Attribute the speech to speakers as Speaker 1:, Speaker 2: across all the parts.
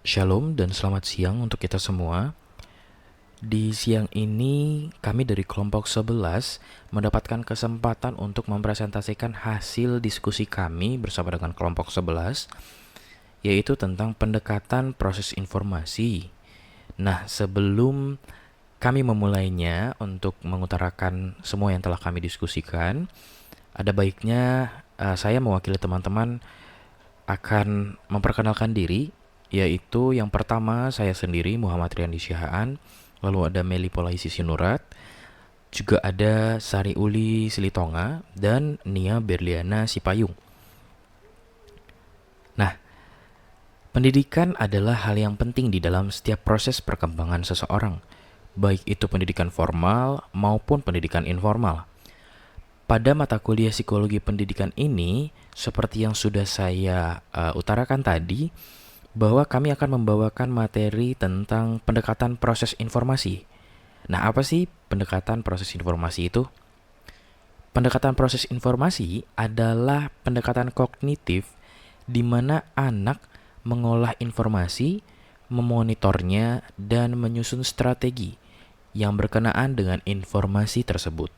Speaker 1: Shalom dan selamat siang untuk kita semua. Di siang ini kami dari kelompok 11 mendapatkan kesempatan untuk mempresentasikan hasil diskusi kami bersama dengan kelompok 11, yaitu tentang pendekatan proses informasi. Nah, sebelum kami memulainya untuk mengutarakan semua yang telah kami diskusikan, ada baiknya saya mewakili teman-teman akan memperkenalkan diri, yaitu yang pertama saya sendiri Muhammad Riyandi Syahaan, lalu ada Meli Polaisi Sinurat, juga ada Sari Uli Silitonga, dan Nia Berliana Sipayung. Nah, pendidikan adalah hal yang penting di dalam setiap proses perkembangan seseorang, baik itu pendidikan formal maupun pendidikan informal. Pada mata kuliah psikologi pendidikan ini, seperti yang sudah saya utarakan tadi, bahwa kami akan membawakan materi tentang pendekatan proses informasi. Nah, apa sih pendekatan proses informasi itu? Pendekatan proses informasi adalah pendekatan kognitif di mana anak mengolah informasi, memonitornya, dan menyusun strategi yang berkenaan dengan informasi tersebut.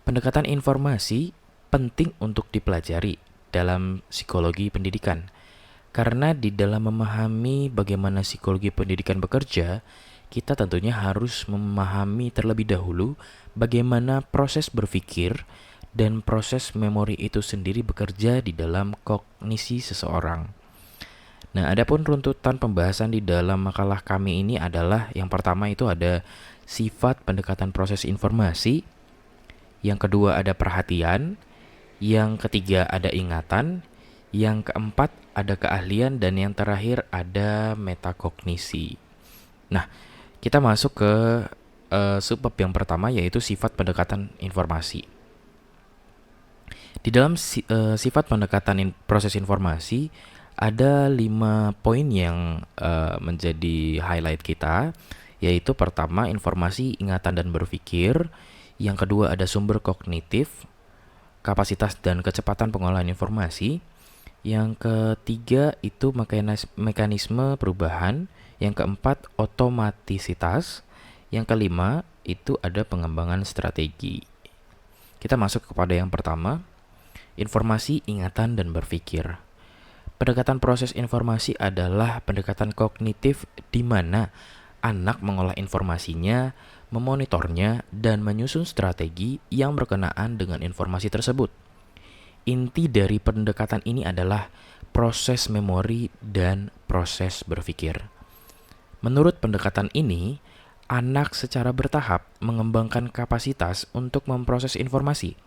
Speaker 1: Pendekatan informasi penting untuk dipelajari dalam psikologi pendidikan, karena di dalam memahami bagaimana psikologi pendidikan bekerja, kita tentunya harus memahami terlebih dahulu bagaimana proses berpikir dan proses memori itu sendiri bekerja di dalam kognisi seseorang. Nah, adapun runtutan pembahasan di dalam makalah kami ini adalah yang pertama itu ada sifat pendekatan proses informasi, yang kedua ada perhatian, yang ketiga ada ingatan, yang keempat ada keahlian, dan yang terakhir ada metakognisi. Nah, kita masuk ke subbab yang pertama, yaitu sifat pendekatan informasi. Di dalam sifat pendekatan proses informasi ada 5 poin yang menjadi highlight kita, yaitu pertama informasi, ingatan, dan berpikir. Yang kedua ada sumber kognitif, kapasitas dan kecepatan pengolahan informasi. Yang ketiga itu mekanisme perubahan. Yang keempat otomatisitas. Yang kelima itu ada pengembangan strategi. Kita masuk kepada yang pertama, informasi, ingatan, dan berpikir. Pendekatan proses informasi adalah pendekatan kognitif di mana anak mengolah informasinya, memonitornya, dan menyusun strategi yang berkenaan dengan informasi tersebut. Inti dari pendekatan ini adalah proses memori dan proses berpikir. Menurut pendekatan ini, anak secara bertahap mengembangkan kapasitas untuk memproses informasi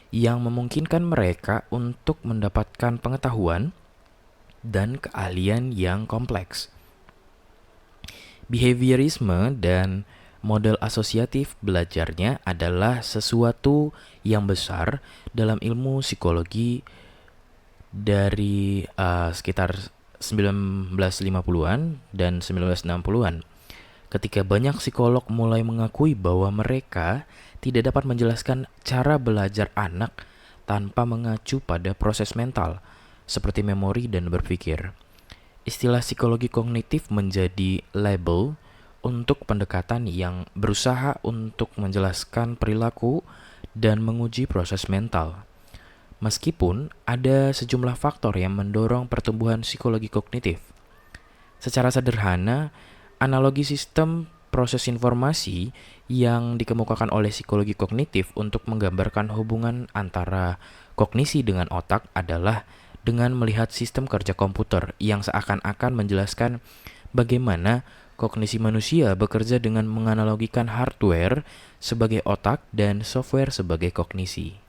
Speaker 1: yang memungkinkan mereka untuk mendapatkan pengetahuan dan keahlian yang kompleks. Behaviorisme dan model asosiatif belajarnya adalah sesuatu yang besar dalam ilmu psikologi dari sekitar 1950-an dan 1960-an. Ketika banyak psikolog mulai mengakui bahwa mereka tidak dapat menjelaskan cara belajar anak tanpa mengacu pada proses mental, seperti memori dan berpikir. Istilah psikologi kognitif menjadi label untuk pendekatan yang berusaha untuk menjelaskan perilaku dan menguji proses mental. Meskipun ada sejumlah faktor yang mendorong pertumbuhan psikologi kognitif. Secara sederhana, analogi sistem proses informasi yang dikemukakan oleh psikologi kognitif untuk menggambarkan hubungan antara kognisi dengan otak adalah dengan melihat sistem kerja komputer yang seakan-akan menjelaskan bagaimana kognisi manusia bekerja dengan menganalogikan hardware sebagai otak dan software sebagai kognisi.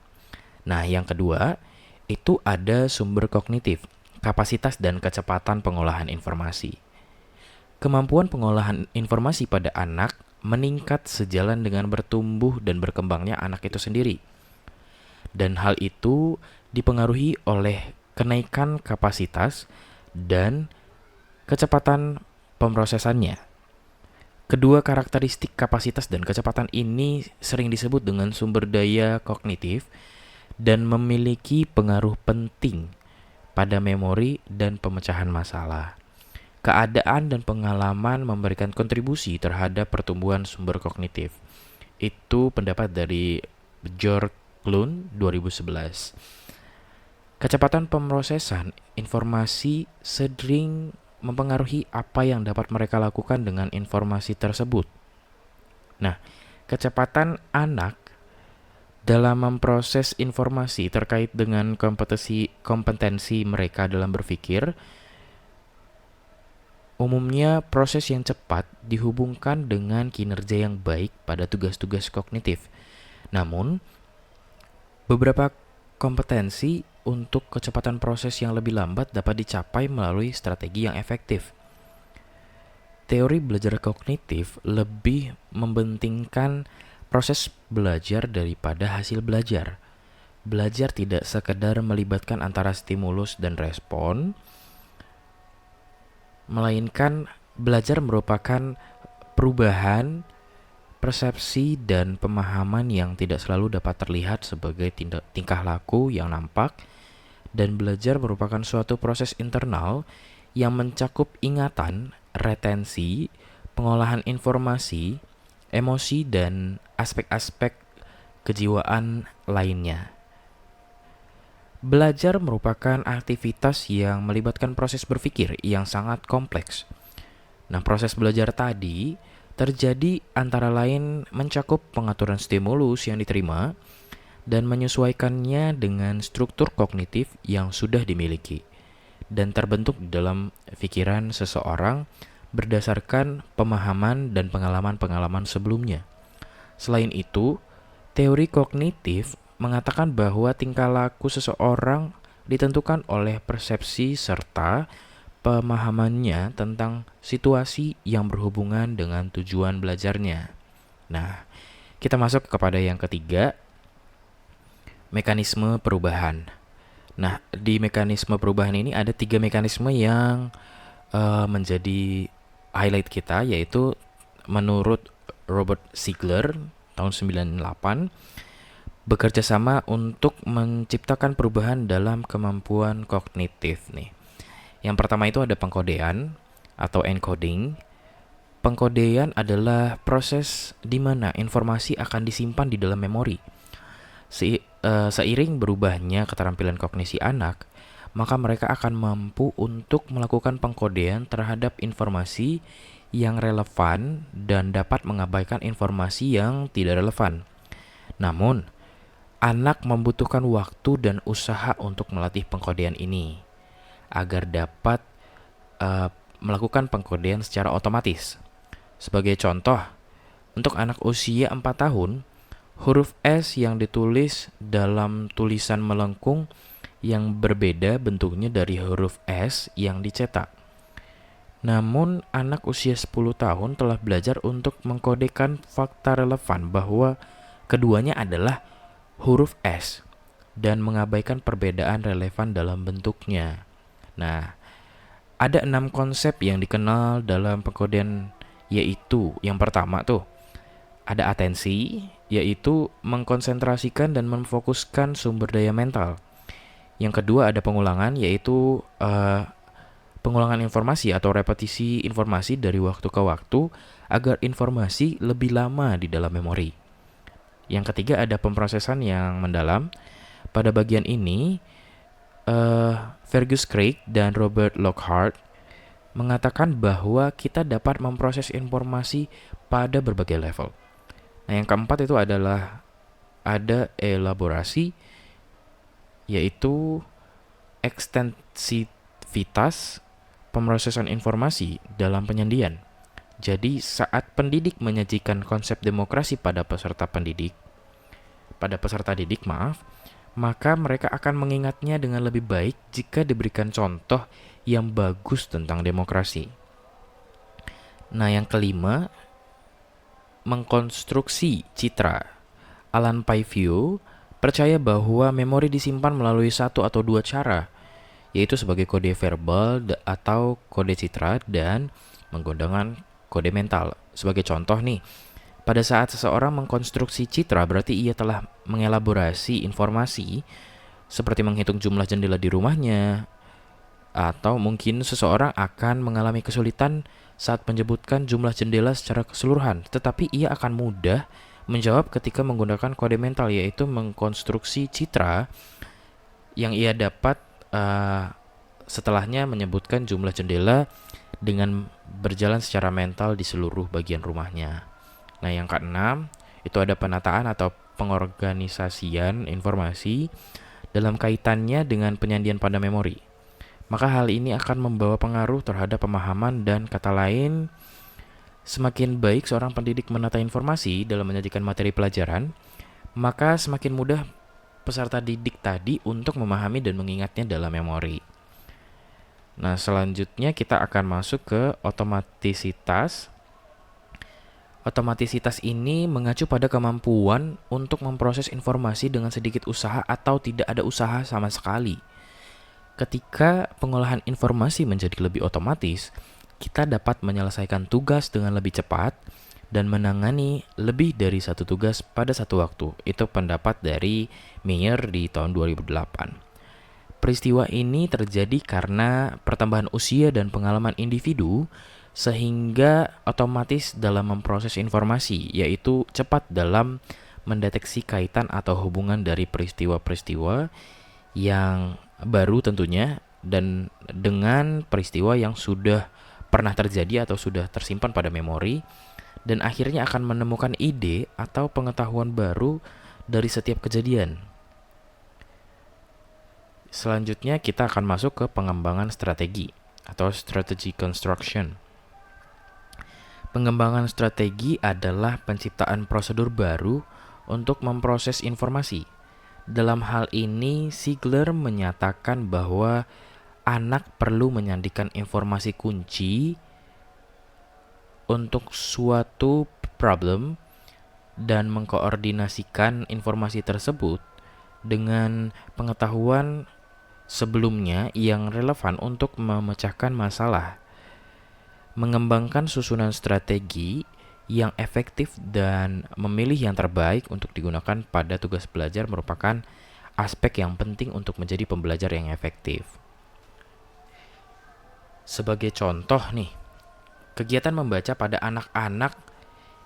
Speaker 1: Nah, yang kedua, itu ada sumber kognitif, kapasitas dan kecepatan pengolahan informasi. Kemampuan pengolahan informasi pada anak meningkat sejalan dengan bertumbuh dan berkembangnya anak itu sendiri. Dan hal itu dipengaruhi oleh kenaikan kapasitas dan kecepatan pemrosesannya. Kedua karakteristik kapasitas dan kecepatan ini sering disebut dengan sumber daya kognitif dan memiliki pengaruh penting pada memori dan pemecahan masalah. Keadaan dan pengalaman memberikan kontribusi terhadap pertumbuhan sumber kognitif. Itu pendapat dari George Clune 2011. Kecepatan pemrosesan informasi sering mempengaruhi apa yang dapat mereka lakukan dengan informasi tersebut. Nah, kecepatan anak dalam memproses informasi terkait dengan kompetensi mereka dalam berpikir, umumnya proses yang cepat dihubungkan dengan kinerja yang baik pada tugas-tugas kognitif. Namun, beberapa kompetensi untuk kecepatan proses yang lebih lambat dapat dicapai melalui strategi yang efektif. Teori belajar kognitif lebih mementingkan proses belajar daripada hasil belajar. Belajar tidak sekedar melibatkan antara stimulus dan respon, melainkan belajar merupakan perubahan persepsi dan pemahaman yang tidak selalu dapat terlihat sebagai tingkah laku yang nampak, dan belajar merupakan suatu proses internal yang mencakup ingatan, retensi, pengolahan informasi, emosi, dan aspek-aspek kejiwaan lainnya. Belajar merupakan aktivitas yang melibatkan proses berpikir yang sangat kompleks. Nah, proses belajar tadi terjadi antara lain mencakup pengaturan stimulus yang diterima dan menyesuaikannya dengan struktur kognitif yang sudah dimiliki dan terbentuk di dalam pikiran seseorang berdasarkan pemahaman dan pengalaman-pengalaman sebelumnya. Selain itu, teori kognitif mengatakan bahwa tingkah laku seseorang ditentukan oleh persepsi serta pemahamannya tentang situasi yang berhubungan dengan tujuan belajarnya. Nah, kita masuk kepada yang ketiga, mekanisme perubahan. Nah, di mekanisme perubahan ini ada 3 mekanisme yang menjadi highlight kita, yaitu menurut Robert Siegler tahun 98, bekerja sama untuk menciptakan perubahan dalam kemampuan kognitif nih. Yang pertama itu ada pengkodean atau encoding. Pengkodean adalah proses di mana informasi akan disimpan di dalam memori. Seiring berubahnya keterampilan kognisi anak, maka mereka akan mampu untuk melakukan pengkodean terhadap informasi yang relevan dan dapat mengabaikan informasi yang tidak relevan. Namun, anak membutuhkan waktu dan usaha untuk melatih pengkodean ini agar dapat melakukan pengkodean secara otomatis. Sebagai contoh, untuk anak usia 4 tahun, huruf S yang ditulis dalam tulisan melengkung yang berbeda bentuknya dari huruf S yang dicetak. Namun, anak usia 10 tahun telah belajar untuk mengkodekan fakta relevan bahwa keduanya adalah huruf S dan mengabaikan perbedaan relevan dalam bentuknya. Nah, ada 6 konsep yang dikenal dalam pengkodean, yaitu yang pertama tuh ada atensi, yaitu mengkonsentrasikan dan memfokuskan sumber daya mental. Yang kedua ada pengulangan, yaitu pengulangan informasi atau repetisi informasi dari waktu ke waktu agar informasi lebih lama di dalam memori. Yang ketiga ada pemrosesan yang mendalam. Pada bagian ini, Fergus Craig dan Robert Lockhart mengatakan bahwa kita dapat memproses informasi pada berbagai level. Nah, yang keempat itu adalah ada elaborasi, yaitu ekstensivitas pemrosesan informasi dalam penyandian. Jadi saat pendidik menyajikan konsep demokrasi pada peserta didik, maka mereka akan mengingatnya dengan lebih baik jika diberikan contoh yang bagus tentang demokrasi. Nah, yang kelima, mengkonstruksi citra. Alan Paivio percaya bahwa memori disimpan melalui satu atau dua cara, yaitu sebagai kode verbal atau kode citra dan menggunakan kode mental. Sebagai contoh nih, pada saat seseorang mengkonstruksi citra berarti ia telah mengelaborasi informasi seperti menghitung jumlah jendela di rumahnya, Atau mungkin seseorang akan mengalami kesulitan saat menyebutkan jumlah jendela secara keseluruhan, tetapi ia akan mudah menjawab ketika menggunakan kode mental, yaitu mengkonstruksi citra yang ia dapat setelahnya menyebutkan jumlah jendela dengan berjalan secara mental di seluruh bagian rumahnya. Nah, yang keenam, itu ada penataan atau pengorganisasian informasi dalam kaitannya dengan penyandian pada memori. Maka hal ini akan membawa pengaruh terhadap pemahaman, dan kata lain, semakin baik seorang pendidik menata informasi dalam menyajikan materi pelajaran, maka semakin mudah peserta didik tadi untuk memahami dan mengingatnya dalam memori. Nah, selanjutnya kita akan masuk ke otomatisitas. Otomatisitas ini mengacu pada kemampuan untuk memproses informasi dengan sedikit usaha atau tidak ada usaha sama sekali. Ketika pengolahan informasi menjadi lebih otomatis, kita dapat menyelesaikan tugas dengan lebih cepat dan menangani lebih dari satu tugas pada satu waktu. Itu pendapat dari Meyer di tahun 2008. Peristiwa ini terjadi karena pertambahan usia dan pengalaman individu, sehingga otomatis dalam memproses informasi, yaitu cepat dalam mendeteksi kaitan atau hubungan dari peristiwa-peristiwa yang baru tentunya, dan dengan peristiwa yang sudah pernah terjadi atau sudah tersimpan pada memori, dan akhirnya akan menemukan ide atau pengetahuan baru dari setiap kejadian. Selanjutnya kita akan masuk ke pengembangan strategi atau strategy construction. Pengembangan strategi adalah penciptaan prosedur baru untuk memproses informasi. Dalam hal ini, Ziegler menyatakan bahwa anak perlu menyandikan informasi kunci untuk suatu problem dan mengkoordinasikan informasi tersebut dengan pengetahuan sebelumnya yang relevan untuk memecahkan masalah. Mengembangkan susunan strategi yang efektif dan memilih yang terbaik untuk digunakan pada tugas belajar merupakan aspek yang penting untuk menjadi pembelajar yang efektif. Sebagai contoh nih, kegiatan membaca pada anak-anak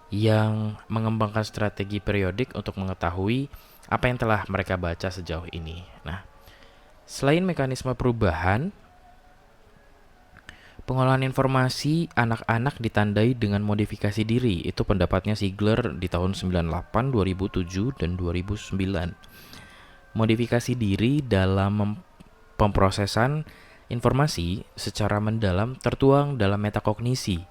Speaker 1: yang mengembangkan strategi periodik untuk mengetahui apa yang telah mereka baca sejauh ini. Nah, selain mekanisme perubahan, pengolahan informasi anak-anak ditandai dengan modifikasi diri. Itu pendapatnya Ziegler di tahun 98, 2007, dan 2009. Modifikasi diri dalam pemrosesan informasi secara mendalam tertuang dalam metakognisi,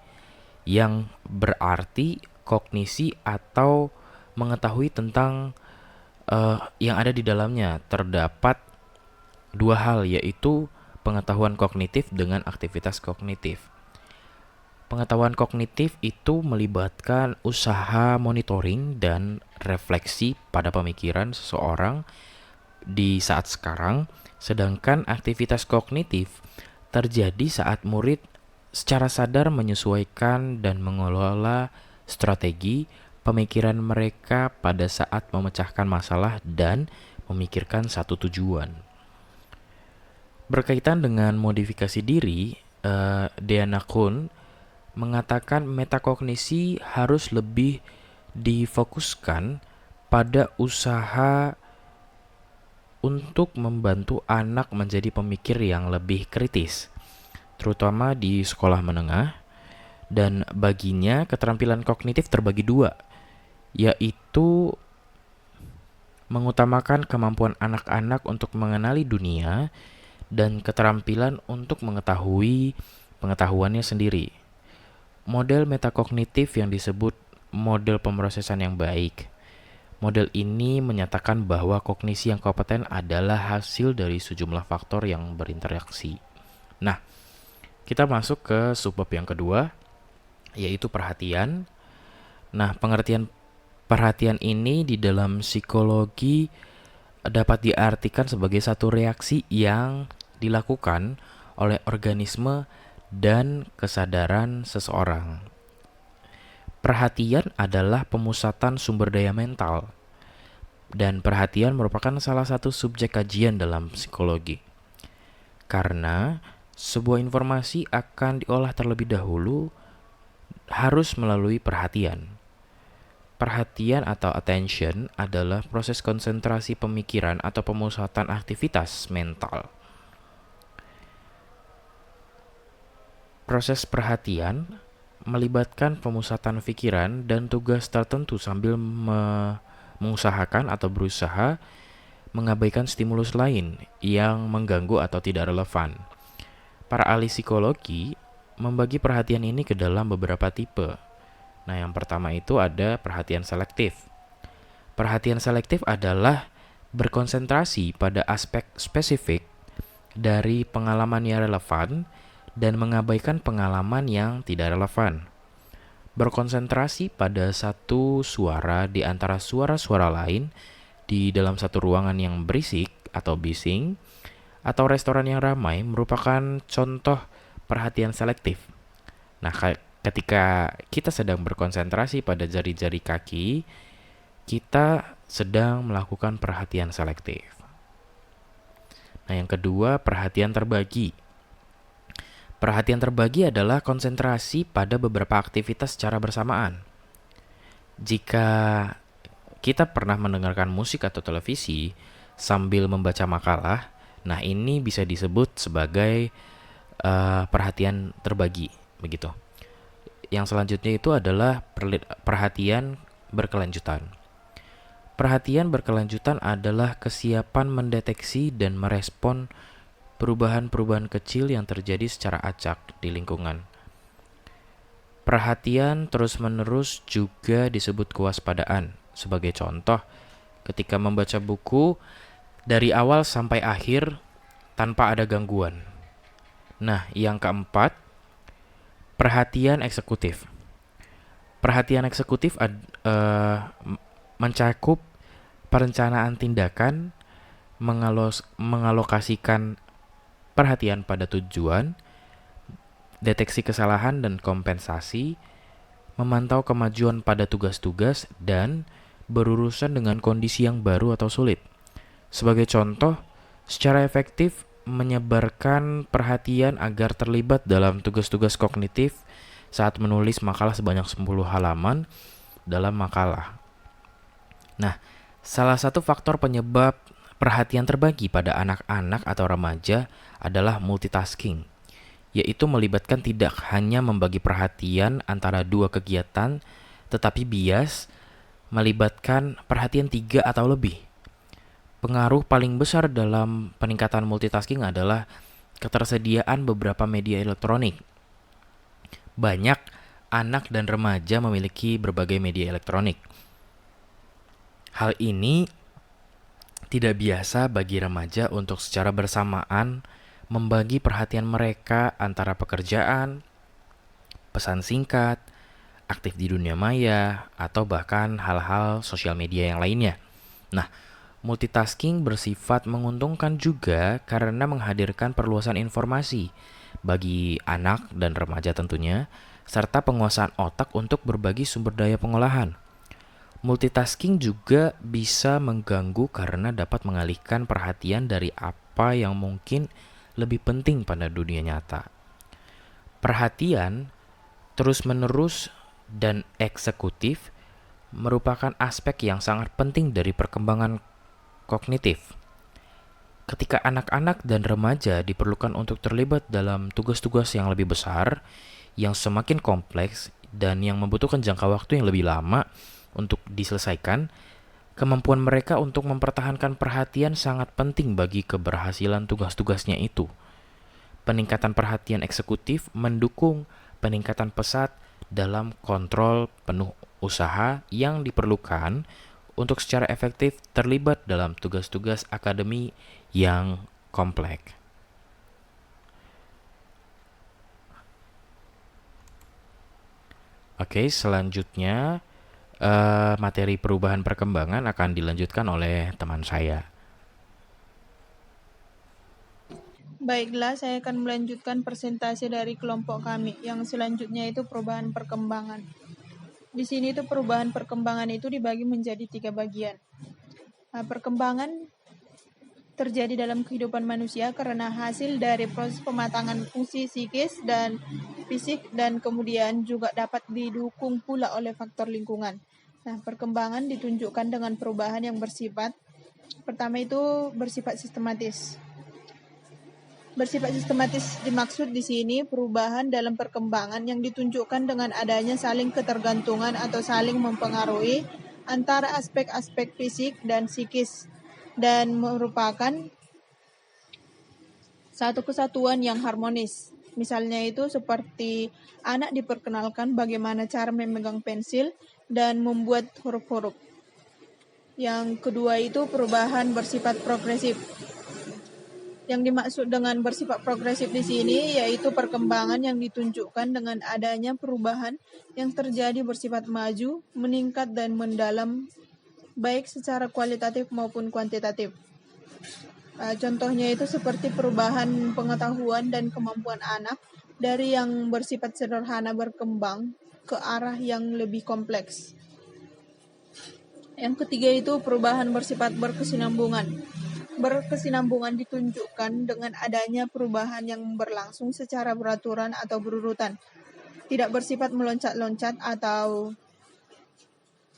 Speaker 1: yang berarti kognisi atau mengetahui tentang yang ada di dalamnya. Terdapat dua hal, yaitu pengetahuan kognitif dengan aktivitas kognitif. Pengetahuan kognitif itu melibatkan usaha monitoring dan refleksi pada pemikiran seseorang di saat sekarang, sedangkan aktivitas kognitif terjadi saat murid secara sadar menyesuaikan dan mengelola strategi pemikiran mereka pada saat memecahkan masalah dan memikirkan satu tujuan. Berkaitan dengan modifikasi diri, Deanna Kuhn mengatakan metakognisi harus lebih difokuskan pada usaha untuk membantu anak menjadi pemikir yang lebih kritis, terutama di sekolah menengah, dan baginya keterampilan kognitif terbagi dua, yaitu mengutamakan kemampuan anak-anak untuk mengenali dunia dan keterampilan untuk mengetahui pengetahuannya sendiri. Model metakognitif yang disebut model pemrosesan yang baik. Model ini menyatakan bahwa kognisi yang kompeten adalah hasil dari sejumlah faktor yang berinteraksi. Nah, kita masuk ke subbab yang kedua, yaitu perhatian. Nah, pengertian perhatian ini di dalam psikologi dapat diartikan sebagai satu reaksi yang dilakukan oleh organisme dan kesadaran seseorang. Perhatian adalah pemusatan sumber daya mental, dan perhatian merupakan salah satu subjek kajian dalam psikologi. Karena Sebuah informasi akan diolah terlebih dahulu harus melalui perhatian. Perhatian atau attention adalah proses konsentrasi pemikiran atau pemusatan aktivitas mental. Proses perhatian melibatkan pemusatan pikiran dan tugas tertentu sambil mengusahakan atau berusaha mengabaikan stimulus lain yang mengganggu atau tidak relevan. Para ahli psikologi membagi perhatian ini ke dalam beberapa tipe. Nah, yang pertama itu ada perhatian selektif. Perhatian selektif adalah berkonsentrasi pada aspek spesifik dari pengalaman yang relevan dan mengabaikan pengalaman yang tidak relevan. Berkonsentrasi pada satu suara di antara suara-suara lain di dalam satu ruangan yang berisik atau bising atau restoran yang ramai merupakan contoh perhatian selektif. Nah, ketika kita sedang berkonsentrasi pada jari-jari kaki, kita sedang melakukan perhatian selektif. Nah, yang kedua, perhatian terbagi. Perhatian terbagi adalah konsentrasi pada beberapa aktivitas secara bersamaan. Jika kita pernah mendengarkan musik atau televisi sambil membaca makalah, nah ini bisa disebut sebagai perhatian terbagi, begitu. Yang selanjutnya itu adalah perhatian berkelanjutan. Perhatian berkelanjutan adalah kesiapan mendeteksi dan merespon perubahan-perubahan kecil yang terjadi secara acak di lingkungan. Perhatian terus-menerus juga disebut kewaspadaan. Sebagai contoh, ketika membaca buku dari awal sampai akhir tanpa ada gangguan. Nah, yang keempat, perhatian eksekutif. Perhatian eksekutif mencakup perencanaan tindakan, mengalokasikan perhatian pada tujuan, deteksi kesalahan dan kompensasi, memantau kemajuan pada tugas-tugas, dan berurusan dengan kondisi yang baru atau sulit. Sebagai contoh, secara efektif menyebarkan perhatian agar terlibat dalam tugas-tugas kognitif saat menulis makalah sebanyak 10 halaman dalam makalah. Nah, salah satu faktor penyebab perhatian terbagi pada anak-anak atau remaja adalah multitasking, yaitu melibatkan tidak hanya membagi perhatian antara dua kegiatan, tetapi bias melibatkan perhatian 3 atau lebih. Pengaruh paling besar dalam peningkatan multitasking adalah ketersediaan beberapa media elektronik. Banyak anak dan remaja memiliki berbagai media elektronik. Hal ini tidak biasa bagi remaja untuk secara bersamaan membagi perhatian mereka antara pekerjaan, pesan singkat, aktif di dunia maya, atau bahkan hal-hal sosial media yang lainnya. Nah, multitasking bersifat menguntungkan juga karena menghadirkan perluasan informasi bagi anak dan remaja tentunya, serta penguasaan otak untuk berbagi sumber daya pengolahan. Multitasking juga bisa mengganggu karena dapat mengalihkan perhatian dari apa yang mungkin lebih penting pada dunia nyata. Perhatian terus-menerus dan eksekutif merupakan aspek yang sangat penting dari perkembangan kognitif. Ketika anak-anak dan remaja diperlukan untuk terlibat dalam tugas-tugas yang lebih besar, yang semakin kompleks, dan yang membutuhkan jangka waktu yang lebih lama untuk diselesaikan, kemampuan mereka untuk mempertahankan perhatian sangat penting bagi keberhasilan tugas-tugasnya itu. Peningkatan perhatian eksekutif mendukung peningkatan pesat dalam kontrol penuh usaha yang diperlukan untuk secara efektif terlibat dalam tugas-tugas akademi yang kompleks. Oke, selanjutnya materi perubahan perkembangan akan dilanjutkan oleh teman saya.
Speaker 2: Baiklah, saya akan melanjutkan presentasi dari kelompok kami. Yang selanjutnya itu perubahan perkembangan. Di sini itu perubahan perkembangan itu dibagi menjadi 3 bagian. Perkembangan terjadi dalam kehidupan manusia karena hasil dari proses pematangan fungsi psikis dan fisik dan kemudian juga dapat didukung pula oleh faktor lingkungan. Nah, perkembangan ditunjukkan dengan perubahan yang pertama itu bersifat sistematis. Bersifat sistematis dimaksud di sini perubahan dalam perkembangan yang ditunjukkan dengan adanya saling ketergantungan atau saling mempengaruhi antara aspek-aspek fisik dan psikis dan merupakan satu kesatuan yang harmonis. Misalnya itu seperti anak diperkenalkan bagaimana cara memegang pensil dan membuat huruf-huruf. Yang kedua itu perubahan bersifat progresif. Yang dimaksud dengan bersifat progresif di sini yaitu perkembangan yang ditunjukkan dengan adanya perubahan yang terjadi bersifat maju, meningkat dan mendalam baik secara kualitatif maupun kuantitatif. Contohnya itu seperti perubahan pengetahuan dan kemampuan anak dari yang bersifat sederhana berkembang ke arah yang lebih kompleks. Yang ketiga itu perubahan bersifat berkesinambungan. Berkesinambungan ditunjukkan dengan adanya perubahan yang berlangsung secara beraturan atau berurutan, tidak bersifat meloncat-loncat atau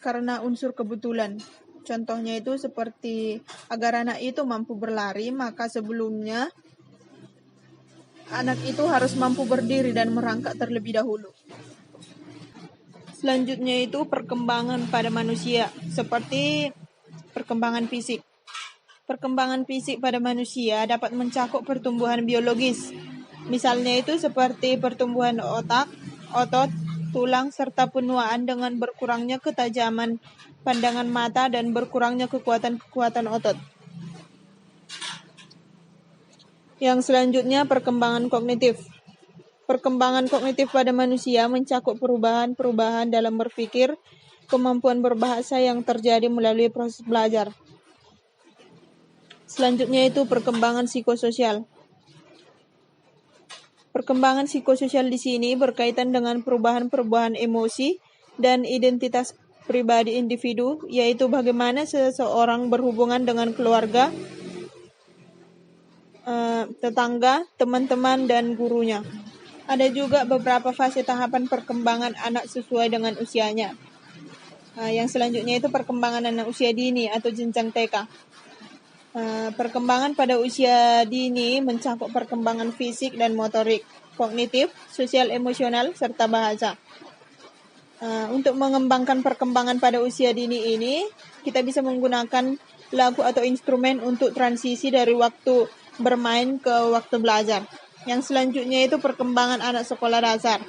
Speaker 2: karena unsur kebetulan. Contohnya itu seperti agar anak itu mampu berlari, maka sebelumnya anak itu harus mampu berdiri dan merangkak terlebih dahulu. Selanjutnya itu perkembangan pada manusia, seperti perkembangan fisik. Perkembangan fisik pada manusia dapat mencakup pertumbuhan biologis. Misalnya itu seperti pertumbuhan otak, otot, tulang, serta penuaan dengan berkurangnya ketajaman pandangan mata dan berkurangnya kekuatan otot. Yang selanjutnya perkembangan kognitif. Perkembangan kognitif pada manusia mencakup perubahan-perubahan dalam berpikir, kemampuan berbahasa yang terjadi melalui proses belajar. Selanjutnya itu perkembangan psikososial. Perkembangan psikososial di sini berkaitan dengan perubahan-perubahan emosi dan identitas pribadi individu, yaitu bagaimana seseorang berhubungan dengan keluarga, tetangga, teman-teman, dan gurunya. Ada juga beberapa fase tahapan perkembangan anak sesuai dengan usianya. Yang selanjutnya itu perkembangan anak usia dini atau jenjang TK. Perkembangan pada usia dini mencakup perkembangan fisik dan motorik, kognitif, sosial emosional, serta bahasa. Untuk mengembangkan perkembangan pada usia dini ini, kita bisa menggunakan lagu atau instrumen untuk transisi dari waktu bermain ke waktu belajar. Yang selanjutnya itu perkembangan anak sekolah dasar.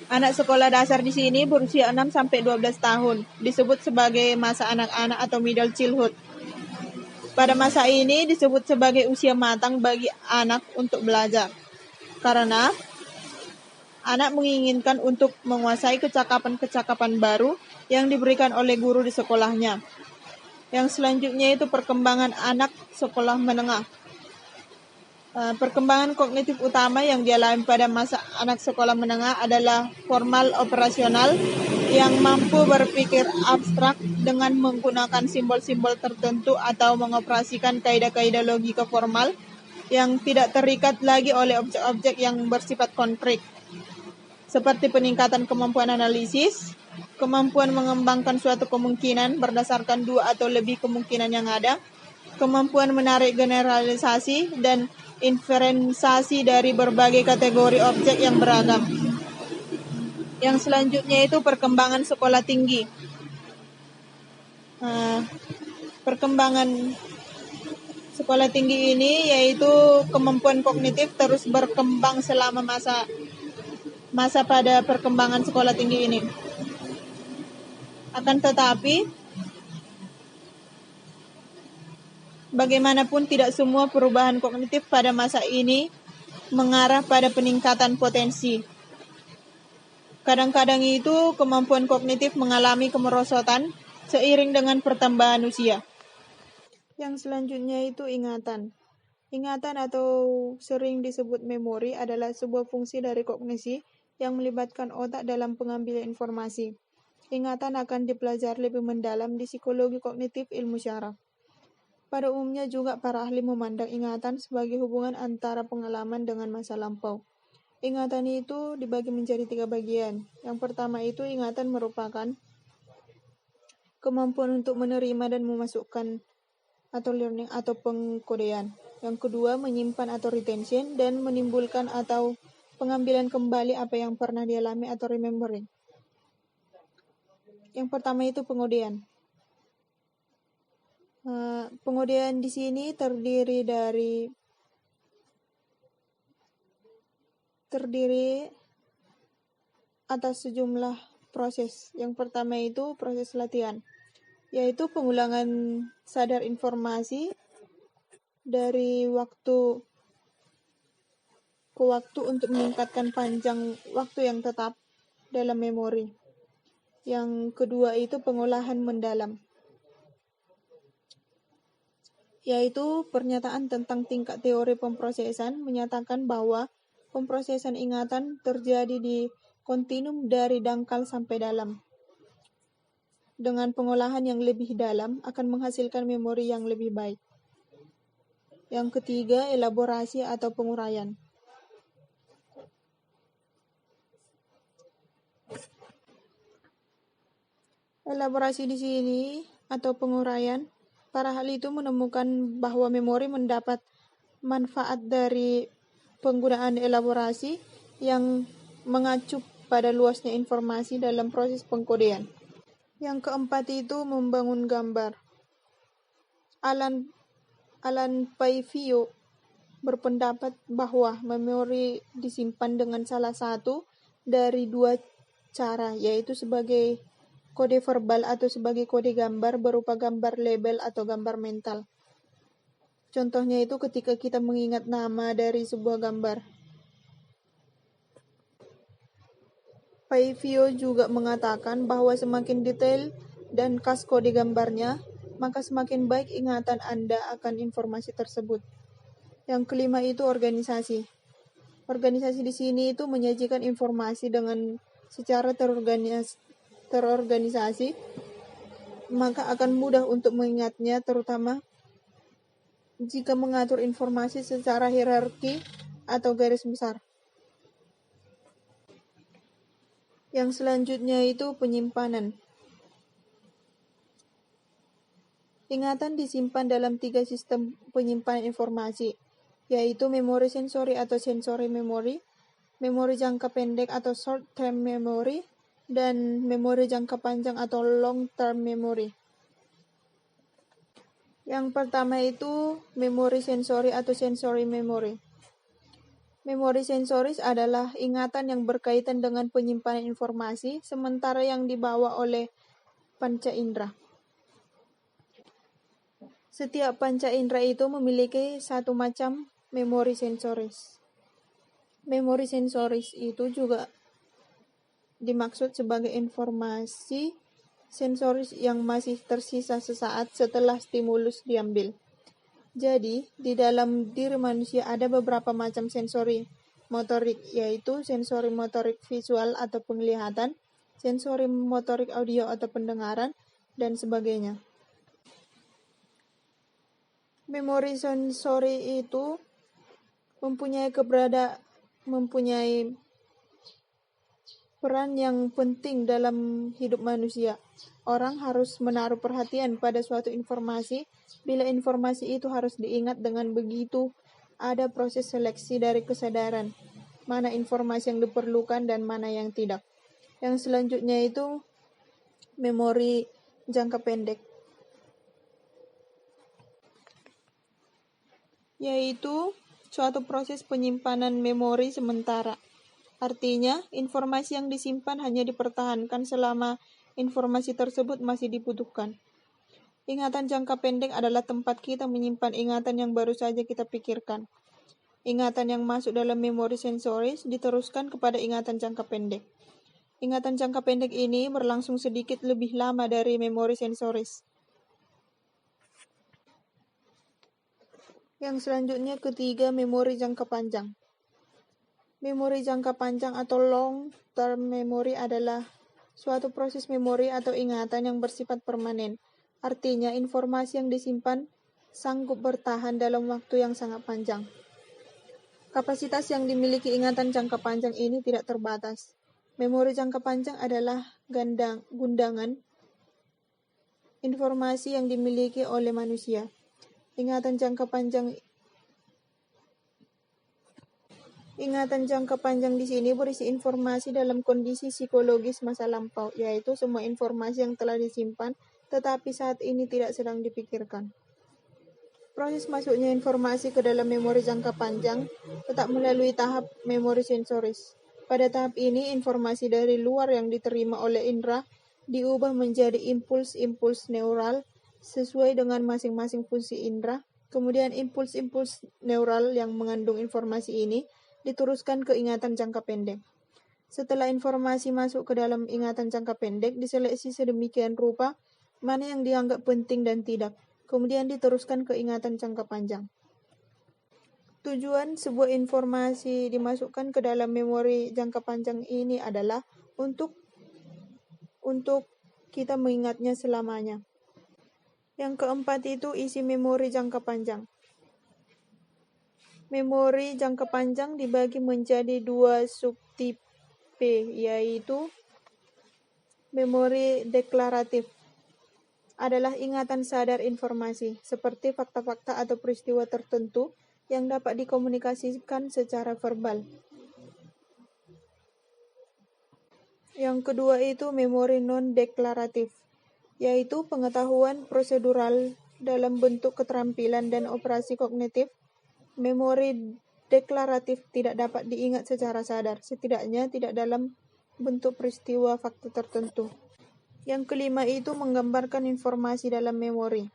Speaker 2: Anak sekolah dasar di sini berusia 6 sampai 12 tahun, disebut sebagai masa anak-anak atau middle childhood. Pada masa ini disebut sebagai usia matang bagi anak untuk belajar. Karena anak menginginkan untuk menguasai kecakapan-kecakapan baru yang diberikan oleh guru di sekolahnya. Yang selanjutnya itu perkembangan anak sekolah menengah. Perkembangan kognitif utama yang dialami pada masa anak sekolah menengah adalah formal operasional yang mampu berpikir abstrak dengan menggunakan simbol-simbol tertentu atau mengoperasikan kaidah-kaidah logika formal yang tidak terikat lagi oleh objek-objek yang bersifat konkret, seperti peningkatan kemampuan analisis, kemampuan mengembangkan suatu kemungkinan berdasarkan dua atau lebih kemungkinan yang ada, kemampuan menarik generalisasi, dan inferensiasi dari berbagai kategori objek yang beragam. Yang selanjutnya itu perkembangan sekolah tinggi. Perkembangan sekolah tinggi ini yaitu kemampuan kognitif terus berkembang selama masa pada perkembangan sekolah tinggi ini. Akan tetapi, bagaimanapun tidak semua perubahan kognitif pada masa ini mengarah pada peningkatan potensi. Kadang-kadang itu kemampuan kognitif mengalami kemerosotan seiring dengan pertambahan usia. Yang selanjutnya itu ingatan. Ingatan atau sering disebut memori adalah sebuah fungsi dari kognisi yang melibatkan otak dalam pengambilan informasi. Ingatan akan dipelajari lebih mendalam di psikologi kognitif ilmu syaraf. Pada umumnya juga para ahli memandang ingatan sebagai hubungan antara pengalaman dengan masa lampau. Ingatan itu dibagi menjadi 3 bagian. Yang pertama itu ingatan merupakan kemampuan untuk menerima dan memasukkan atau learning atau pengkodean. Yang kedua menyimpan atau retention dan menimbulkan atau pengambilan kembali apa yang pernah dialami atau remembering. Yang pertama itu pengodean. Pengodean di sini terdiri atas sejumlah proses. Yang pertama itu proses latihan, yaitu pengulangan sadar informasi dari waktu ke waktu untuk meningkatkan panjang waktu yang tetap dalam memori. Yang kedua itu pengolahan mendalam, yaitu pernyataan tentang tingkat teori pemrosesan menyatakan bahwa pemrosesan ingatan terjadi di kontinum dari dangkal sampai dalam. Dengan pengolahan yang lebih dalam akan menghasilkan memori yang lebih baik. Yang ketiga, elaborasi atau penguraian. Elaborasi di sini atau penguraian, para ahli itu menemukan bahwa memori mendapat manfaat dari penggunaan elaborasi yang mengacu pada luasnya informasi dalam proses pengkodean. Yang keempat itu membangun gambar. Alan Paivio berpendapat bahwa memori disimpan dengan salah satu dari 2 cara, yaitu sebagai kode verbal atau sebagai kode gambar berupa gambar label atau gambar mental. Contohnya itu ketika kita mengingat nama dari sebuah gambar. Paivio juga mengatakan bahwa semakin detail dan khas kode gambarnya, maka semakin baik ingatan Anda akan informasi tersebut. Yang kelima itu organisasi. Organisasi di sini itu menyajikan informasi dengan secara terorganisasi, maka akan mudah untuk mengingatnya, terutama jika mengatur informasi secara hierarki atau garis besar. Yang selanjutnya itu penyimpanan. Ingatan disimpan dalam 3 sistem penyimpanan informasi, yaitu memori sensori atau sensory memory, memori jangka pendek atau short term memory, dan memori jangka panjang atau long term memory. Yang pertama itu memori sensori atau sensory memory. Memori sensoris adalah ingatan yang berkaitan dengan penyimpanan informasi sementara yang dibawa oleh panca indera. Setiap panca indera itu memiliki satu macam memori sensoris. Memori sensoris itu juga dimaksud sebagai informasi sensoris yang masih tersisa sesaat setelah stimulus diambil. Jadi, di dalam diri manusia ada beberapa macam sensori motorik, yaitu sensori motorik visual atau penglihatan, sensori motorik audio atau pendengaran, dan sebagainya. Memori sensori itu mempunyai peran yang penting dalam hidup manusia. Orang harus menaruh perhatian pada suatu informasi bila informasi itu harus diingat dengan begitu. Ada proses seleksi dari kesadaran, mana informasi yang diperlukan dan mana yang tidak. Yang selanjutnya itu memori jangka pendek, yaitu suatu proses penyimpanan memori sementara. Artinya, informasi yang disimpan hanya dipertahankan selama informasi tersebut masih dibutuhkan. Ingatan jangka pendek adalah tempat kita menyimpan ingatan yang baru saja kita pikirkan. Ingatan yang masuk dalam memori sensoris diteruskan kepada ingatan jangka pendek. Ingatan jangka pendek ini berlangsung sedikit lebih lama dari memori sensoris. Yang selanjutnya ketiga, memori jangka panjang. Memori jangka panjang atau long term memory adalah suatu proses memori atau ingatan yang bersifat permanen. Artinya, informasi yang disimpan sanggup bertahan dalam waktu yang sangat panjang. Kapasitas yang dimiliki ingatan jangka panjang ini tidak terbatas. Memori jangka panjang adalah gundangan informasi yang dimiliki oleh manusia. Ingatan jangka panjang di sini berisi informasi dalam kondisi psikologis masa lampau, yaitu semua informasi yang telah disimpan tetapi saat ini tidak sedang dipikirkan. Proses masuknya informasi ke dalam memori jangka panjang tetap melalui tahap memori sensoris. Pada tahap ini, informasi dari luar yang diterima oleh indera diubah menjadi impuls-impuls neural sesuai dengan masing-masing fungsi indera. Kemudian impuls-impuls neural yang mengandung informasi ini diteruskan ke ingatan jangka pendek. Setelah informasi masuk ke dalam ingatan jangka pendek, diseleksi sedemikian rupa mana yang dianggap penting dan tidak. Kemudian diteruskan ke ingatan jangka panjang. Tujuan sebuah informasi dimasukkan ke dalam memori jangka panjang ini adalah untuk kita mengingatnya selamanya. Yang keempat itu isi memori jangka panjang. Memori jangka panjang dibagi menjadi dua subtipe, yaitu memori deklaratif adalah ingatan sadar informasi, seperti fakta-fakta atau peristiwa tertentu yang dapat dikomunikasikan secara verbal. Yang kedua itu memori non-deklaratif, yaitu pengetahuan prosedural dalam bentuk keterampilan dan operasi kognitif. Memori deklaratif tidak dapat diingat secara sadar, setidaknya tidak dalam bentuk peristiwa fakta tertentu. Yang kelima itu menggambarkan informasi dalam memori.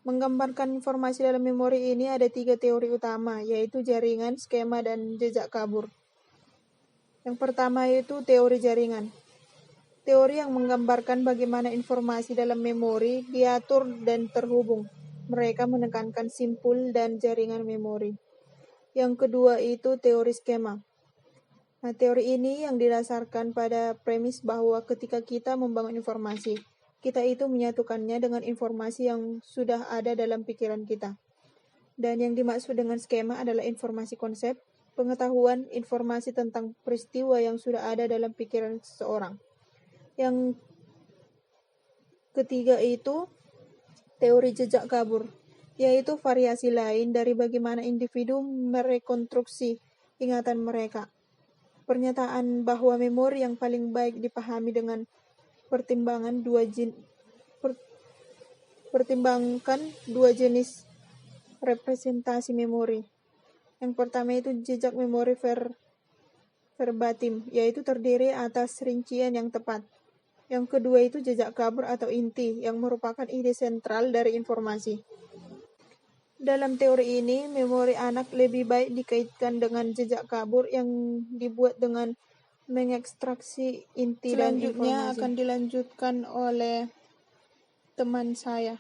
Speaker 2: Menggambarkan informasi dalam memori ini ada 3 teori utama, yaitu jaringan, skema, dan jejak kabur. Yang pertama itu teori jaringan. Teori yang menggambarkan bagaimana informasi dalam memori diatur dan terhubung. Mereka menekankan simpul dan jaringan memori. Yang kedua itu teori skema. Nah, teori ini yang didasarkan pada premis bahwa ketika kita membangun informasi, kita itu menyatukannya dengan informasi yang sudah ada dalam pikiran kita. Dan yang dimaksud dengan skema adalah informasi konsep, pengetahuan, informasi tentang peristiwa yang sudah ada dalam pikiran seseorang. Yang ketiga itu teori jejak kabur, yaitu variasi lain dari bagaimana individu merekonstruksi ingatan mereka. Pernyataan bahwa memori yang paling baik dipahami dengan pertimbangkan dua jenis representasi memori. Yang pertama itu jejak memori verbatim, yaitu terdiri atas rincian yang tepat. Yang kedua itu jejak kabur atau inti, yang merupakan ide sentral dari informasi. Dalam teori ini, memori anak lebih baik dikaitkan dengan jejak kabur yang dibuat dengan mengekstraksi inti dan informasi. Selanjutnya akan dilanjutkan oleh teman saya.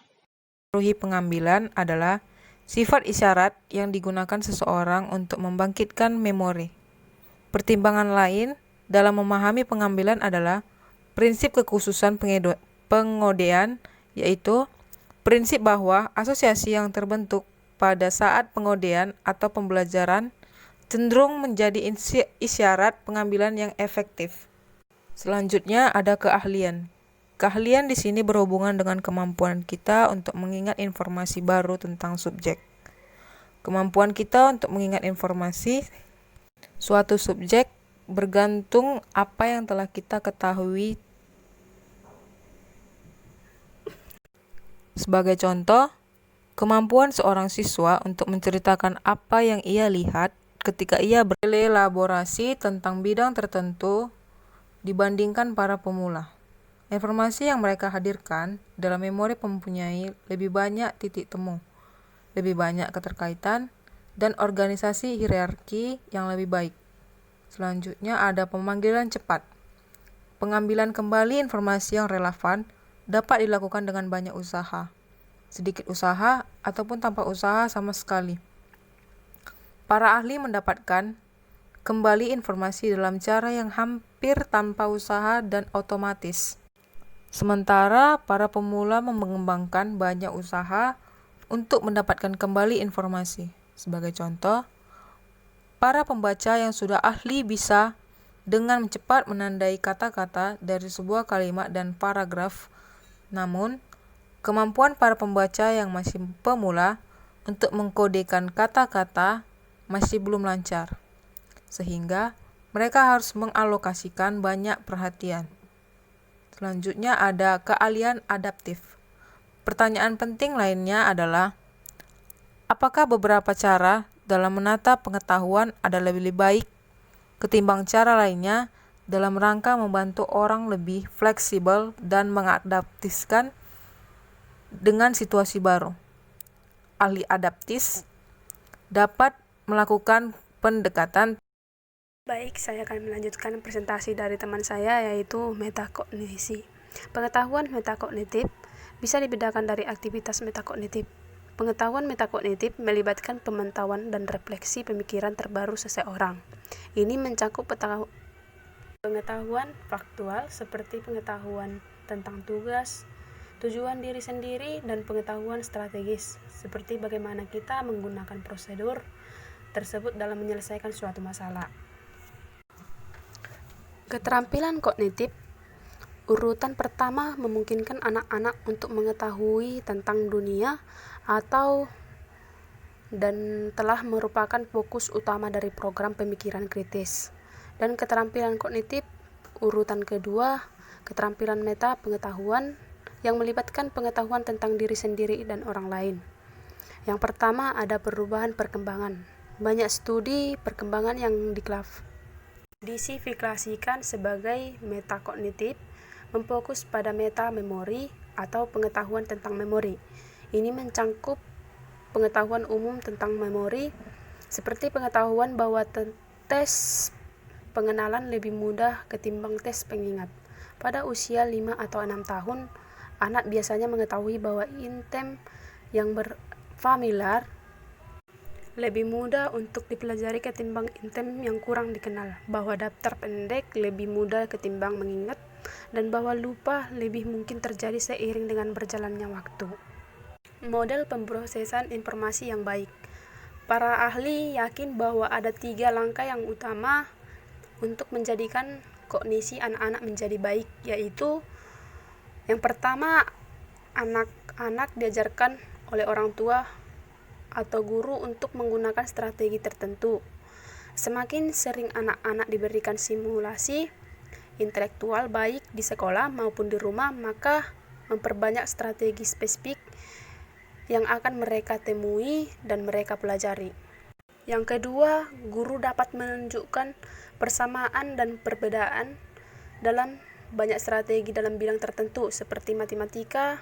Speaker 3: Pengambilan adalah sifat isyarat yang digunakan seseorang untuk membangkitkan memori. Pertimbangan lain dalam memahami pengambilan adalah prinsip kekhususan pengodean, yaitu prinsip bahwa asosiasi yang terbentuk pada saat pengodean atau pembelajaran cenderung menjadi isyarat pengambilan yang efektif. Selanjutnya ada keahlian. Keahlian di sini berhubungan dengan kemampuan kita untuk mengingat informasi baru tentang subjek. Kemampuan kita untuk mengingat informasi suatu subjek bergantung apa yang telah kita ketahui. Sebagai contoh, kemampuan seorang siswa untuk menceritakan apa yang ia lihat ketika ia berelaborasi tentang bidang tertentu dibandingkan para pemula. Informasi yang mereka hadirkan dalam memori mempunyai lebih banyak titik temu, lebih banyak keterkaitan, dan organisasi hierarki yang lebih baik. Selanjutnya ada pemanggilan cepat. Pengambilan kembali informasi yang relevan dapat dilakukan dengan banyak usaha, sedikit usaha, ataupun tanpa usaha sama sekali. Para ahli mendapatkan kembali informasi dalam cara yang hampir tanpa usaha dan otomatis. Sementara para pemula mengembangkan banyak usaha untuk mendapatkan kembali informasi. Sebagai contoh, para pembaca yang sudah ahli bisa dengan cepat menandai kata-kata dari sebuah kalimat dan paragraf. Namun, kemampuan para pembaca yang masih pemula untuk mengkodekan kata-kata masih belum lancar, sehingga mereka harus mengalokasikan banyak perhatian. Selanjutnya ada keahlian adaptif. Pertanyaan penting lainnya adalah, apakah beberapa cara dalam menata pengetahuan adalah lebih baik ketimbang cara lainnya dalam rangka membantu orang lebih fleksibel dan mengadaptiskan dengan situasi baru? Ahli adaptif dapat melakukan pendekatan.
Speaker 4: Baik, saya akan melanjutkan presentasi dari teman saya, yaitu metakognisi. Pengetahuan metakognitif bisa dibedakan dari aktivitas metakognitif. Pengetahuan metakognitif melibatkan pemantauan dan refleksi pemikiran terbaru seseorang. Ini mencakup pengetahuan faktual seperti pengetahuan tentang tugas, tujuan diri sendiri, dan pengetahuan strategis seperti bagaimana kita menggunakan prosedur tersebut dalam menyelesaikan suatu masalah. Keterampilan kognitif. Urutan pertama memungkinkan anak-anak untuk mengetahui tentang dunia dan telah merupakan fokus utama dari program pemikiran kritis. Dan keterampilan kognitif urutan kedua, keterampilan meta pengetahuan yang melibatkan pengetahuan tentang diri sendiri dan orang lain. Yang pertama ada perubahan perkembangan. Banyak studi perkembangan yang disifikasikan sebagai metakognitif memfokus pada meta memori atau pengetahuan tentang memori. Ini mencakup pengetahuan umum tentang memori, seperti pengetahuan bahwa tes pengenalan lebih mudah ketimbang tes pengingat. Pada usia 5 atau 6 tahun, anak biasanya mengetahui bahwa item yang berfamiliar lebih mudah untuk dipelajari ketimbang item yang kurang dikenal, bahwa daftar pendek lebih mudah ketimbang mengingat, dan bahwa lupa lebih mungkin terjadi seiring dengan berjalannya waktu. Model pemrosesan informasi yang baik. Para ahli yakin bahwa ada 3 langkah yang utama untuk menjadikan kognisi anak-anak menjadi baik, yaitu yang pertama, anak-anak diajarkan oleh orang tua atau guru untuk menggunakan strategi tertentu. Semakin sering anak-anak diberikan simulasi intelektual baik di sekolah maupun di rumah, maka memperbanyak strategi spesifik yang akan mereka temui dan mereka pelajari. Yang kedua, guru dapat menunjukkan persamaan dan perbedaan dalam banyak strategi dalam bidang tertentu seperti matematika,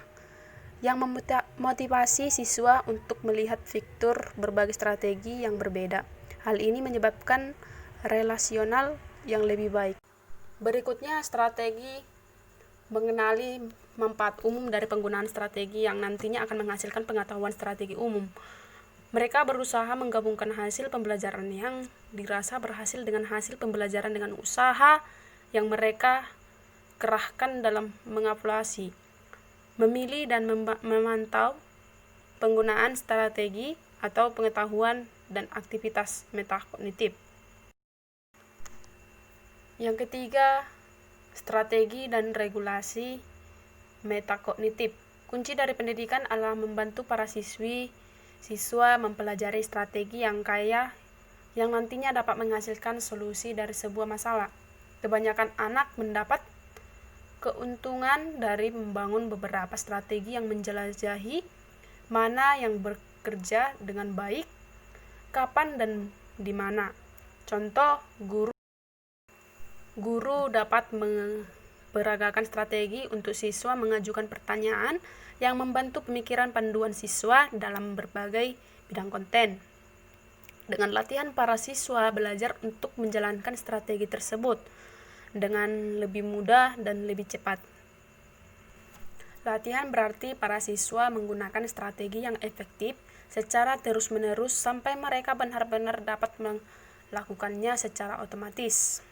Speaker 4: yang memotivasi siswa untuk melihat fitur berbagai strategi yang berbeda. Hal ini menyebabkan relasional yang lebih baik. Berikutnya, strategi mengenali manfaat umum dari penggunaan strategi yang nantinya akan menghasilkan pengetahuan strategi umum. Mereka berusaha menggabungkan hasil pembelajaran yang dirasa berhasil dengan hasil pembelajaran dengan usaha yang mereka kerahkan dalam mengevaluasi, memilih dan memantau penggunaan strategi atau pengetahuan dan aktivitas metakognitif. Yang ketiga, strategi dan regulasi metakognitif. Kunci dari pendidikan adalah membantu para siswa mempelajari strategi yang kaya yang nantinya dapat menghasilkan solusi dari sebuah masalah. Kebanyakan anak mendapat keuntungan dari membangun beberapa strategi yang menjelajahi mana yang bekerja dengan baik, kapan dan di mana. Contoh, guru dapat memperagakan strategi untuk siswa mengajukan pertanyaan yang membantu pemikiran panduan siswa dalam berbagai bidang konten. Dengan latihan, para siswa belajar untuk menjalankan strategi tersebut dengan lebih mudah dan lebih cepat. Latihan berarti para siswa menggunakan strategi yang efektif secara terus-menerus sampai mereka benar-benar dapat melakukannya secara otomatis.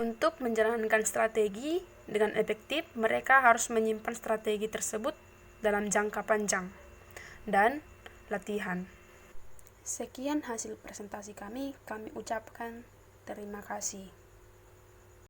Speaker 4: Untuk menjalankan strategi dengan efektif, mereka harus menyimpan strategi tersebut dalam jangka panjang. dan latihan. Sekian hasil presentasi kami ucapkan terima kasih.